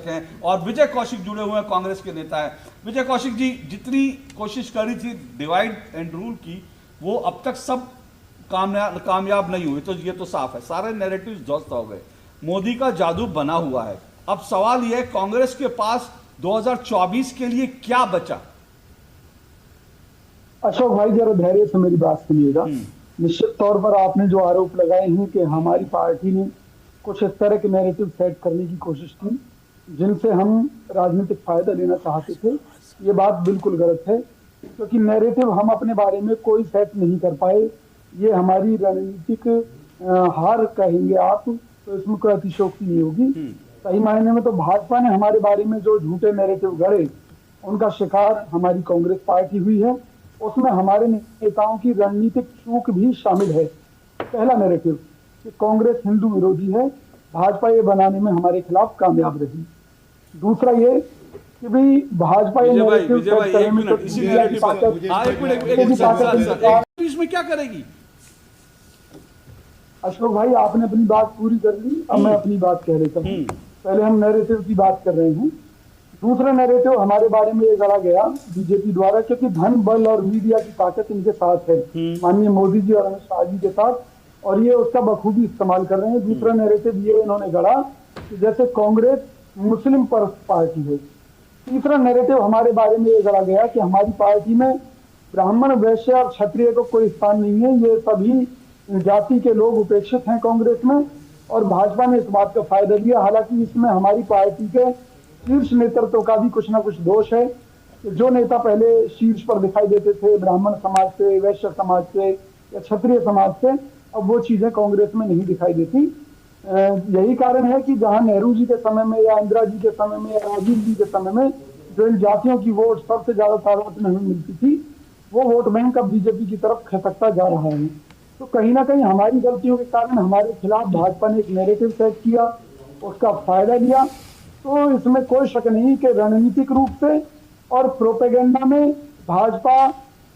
हैं और विजय कौशिक जुड़े हुए हैं, कांग्रेस के नेता हैं। विजय कौशिक जी, जितनी कोशिश करी थी डिवाइड एंड रूल की, वो अब तक सब कामयाब नहीं हुई। तो ये तो साफ है, सारे नैरेटिव्स ध्वस्त हो गए, मोदी का जादू बना हुआ है। अब सवाल यह है, कांग्रेस के पास 2024 के लिए क्या बचा? अशोक भाई, जरा धैर्य से मेरी बात सुनिएगा। निश्चित तौर पर आपने जो आरोप लगाए हैं कि हमारी पार्टी ने कुछ इस तरह के नैरेटिव सेट करने की कोशिश की जिनसे हम राजनीतिक फायदा लेना चाहते थे, ये बात बिल्कुल गलत है। क्योंकि नैरेटिव हम अपने बारे में कोई सेट नहीं कर पाए, ये हमारी रणनीतिक हार कहेंगे आप तो इसमें कोई अतिशयोक्ति नहीं होगी। सही मायने में तो भाजपा ने हमारे बारे में जो झूठे नैरेटिव गढ़े उनका शिकार हमारी कांग्रेस पार्टी हुई है। उसमें हमारे नेताओं की रणनीतिक चूक भी शामिल है। पहला नैरेटिव कि कांग्रेस हिंदू विरोधी है, भाजपा ये बनाने में हमारे खिलाफ कामयाब रही। दूसरा ये कि भाई भाजपा ये नैरेटिव सेट करने में इसमें क्या करेगी? अशोक भाई, आपने अपनी बात पूरी कर ली, अब मैं अपनी बात कह लेता हूँ। पहले हम नैरेटिव की बात कर रहे हैं। दूसरा नैरेटिव हमारे बारे में ये गढ़ा गया बीजेपी द्वारा, क्योंकि धन बल और मीडिया की ताकत इनके साथ है, माननीय मोदी जी और अमित शाह जी के साथ, और ये उसका बखूबी इस्तेमाल कर रहे हैं। दूसरा नैरेटिव ये इन्होंने गढ़ा कि जैसे कांग्रेस मुस्लिम परस्त पार्टी है। तीसरा नैरेटिव हमारे बारे में ये गढ़ा गया कि हमारी पार्टी में ब्राह्मण, वैश्य और क्षत्रिय को कोई स्थान नहीं है, ये सभी जाति के लोग उपेक्षित हैं कांग्रेस में, और भाजपा ने इस बात का फायदा लिया। हालांकि इसमें हमारी पार्टी के शीर्ष नेतृत्व का भी कुछ ना कुछ दोष है। जो नेता पहले शीर्ष पर दिखाई देते थे ब्राह्मण समाज से, वैश्य समाज से या क्षत्रिय समाज से, अब वो चीजें कांग्रेस में नहीं दिखाई देती। यही कारण है कि जहां नेहरू जी के समय में या इंदिरा जी के समय में या राजीव जी के समय में जो इन जातियों की वोट सबसे ज्यादा तादाद में मिलती थी, वो वोट बैंक अब बीजेपी की तरफ खसकता जा रहा है। तो कहीं ना कहीं हमारी गलतियों के कारण हमारे खिलाफ भाजपा ने एक नैरेटिव सेट किया, उसका फायदा लिया। तो इसमें कोई शक नहीं कि रणनीतिक रूप से और प्रोपेगेंडा में भाजपा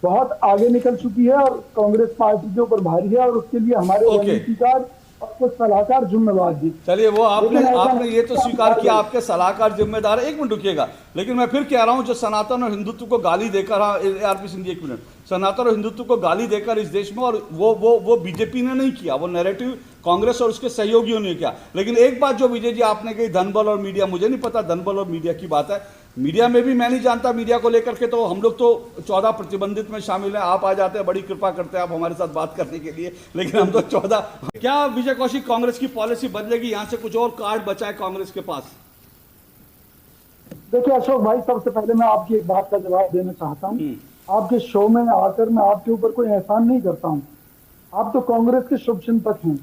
बहुत आगे निकल चुकी है और कांग्रेस पार्टी के ऊपर भारी है, और उसके लिए हमारे रणनीतिकार और कुछ सलाहकार जिम्मेदार हैं। चलिए, वो आपने ये तो स्वीकार किया, आपके सलाहकार जिम्मेदार है। एक मिनट रुकिएगा, लेकिन मैं फिर कह रहा हूं, जो सनातन और हिंदुत्व को गाली देकर, हाँ आरपी सिंह जी एक मिनट, सनातन और हिंदुत्व को गाली देकर इस देश में, और वो बीजेपी ने नहीं किया, वो नैरेटिव कांग्रेस और उसके सहयोगियों ने किया। लेकिन एक बात जो विजय जी आपने कही, धनबल और मीडिया, मुझे नहीं पता धनबल और मीडिया की बात है, मीडिया में भी मैं नहीं जानता मीडिया को लेकर के, तो हम लोग तो 14 प्रतिबंधित में शामिल हैं। आप आ जाते हैं, बड़ी कृपा करते हैं आप हमारे साथ बात करने के लिए, लेकिन हम तो 14। क्या विजय कौशिक, कांग्रेस की पॉलिसी बदलेगी? यहां से कुछ और कार्ड बचा है कांग्रेस के पास? देखिए अशोक भाई, सबसे पहले मैं आपकी एक बात का जवाब देना चाहता हूँ। आपके शो में आकर मैं आपके ऊपर कोई एहसान नहीं करता हूँ, आप तो कांग्रेस के शुभचिंतक हैं।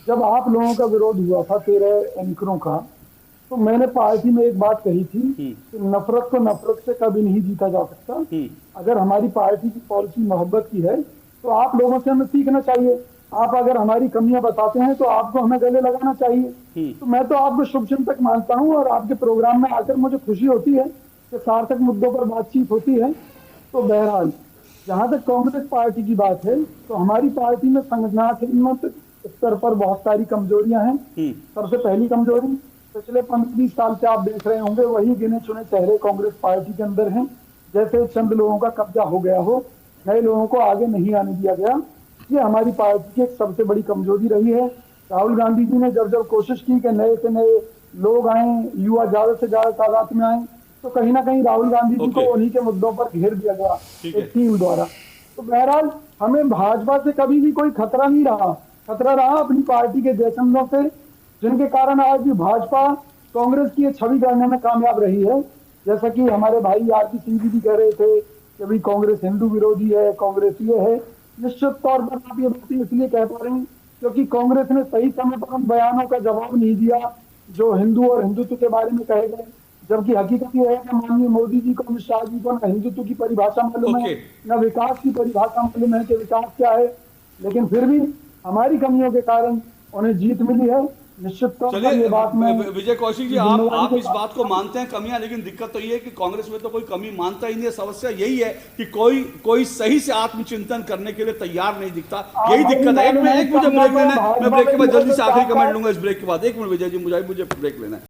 जब आप लोगों का विरोध हुआ था 13 एंकरों का, तो मैंने पार्टी में एक बात कही थी कि नफरत को नफरत से कभी नहीं जीता जा सकता। अगर हमारी पार्टी की पॉलिसी मोहब्बत की है तो आप लोगों से हमें सीखना चाहिए। आप अगर हमारी कमियां बताते हैं तो आपको हमें गले लगाना चाहिए। तो मैं तो आपको शुभचिंतक मानता हूं, और आपके प्रोग्राम में आकर मुझे खुशी होती है कि सार्थक मुद्दों पर बातचीत होती है। तो बहरहाल, जहां तक कांग्रेस पार्टी की बात है, तो हमारी पार्टी में संगठनात्मक स्तर पर बहुत सारी कमजोरियां हैं। सबसे पहली कमजोरी, पिछले 15-20 साल से आप देख रहे होंगे, वही गिने चुने चेहरे कांग्रेस पार्टी के अंदर हैं। जैसे चंद लोगों का कब्जा हो गया हो, नए लोगों को आगे नहीं आने दिया गया। ये हमारी पार्टी की एक सबसे बड़ी कमजोरी रही है। राहुल गांधी जी ने जब जब कोशिश की कि नए से नए लोग आए, युवा ज्यादा से ज्यादा तादाद में आए, तो कहीं ना कहीं राहुल गांधी जी को उन्हीं के मुद्दों पर घेर दिया गया एक टीम द्वारा। तो बहरहाल, हमें भाजपा से कभी भी कोई खतरा नहीं रहा। खतरा रहा अपनी पार्टी के जयचंदों से, जिनके कारण आज भी भाजपा कांग्रेस की छवि करने में कामयाब रही है। जैसा कि हमारे भाई आरपी सिंह जी भी कह रहे थे कि भाई कांग्रेस हिंदू विरोधी है, कांग्रेस ये है। निश्चित तौर पर आप ये बातें इसलिए कह पा रहे हैं क्योंकि कांग्रेस ने सही समय पर उन बयानों का जवाब नहीं दिया जो हिंदू और हिंदुत्व के बारे में कहे गए। जबकि हकीकत यह है कि माननीय मोदी जी को, अमित शाह जी को न हिंदुत्व की परिभाषा मालूम है, न विकास की परिभाषा मालूम है कि विकास क्या है। लेकिन फिर भी हमारी कमियों के कारण उन्हें जीत मिली है। निश्चित तौर पर ये बात में विजय कौशिक जी, आप इस बात को मानते हैं कमियां, लेकिन दिक्कत तो ये है कि कांग्रेस में तो कोई कमी मानता ही नहीं है। समस्या यही है कि कोई सही से आत्मचिंतन करने के लिए तैयार नहीं दिखता, यही दिक्कत है। एक मुझे ब्रेक लेना है, मैं ब्रेक के बाद जल्दी से आखिरी कमेंट लूंगा इस ब्रेक के बाद। एक मिनट विजय जी, मुझे ब्रेक लेना है।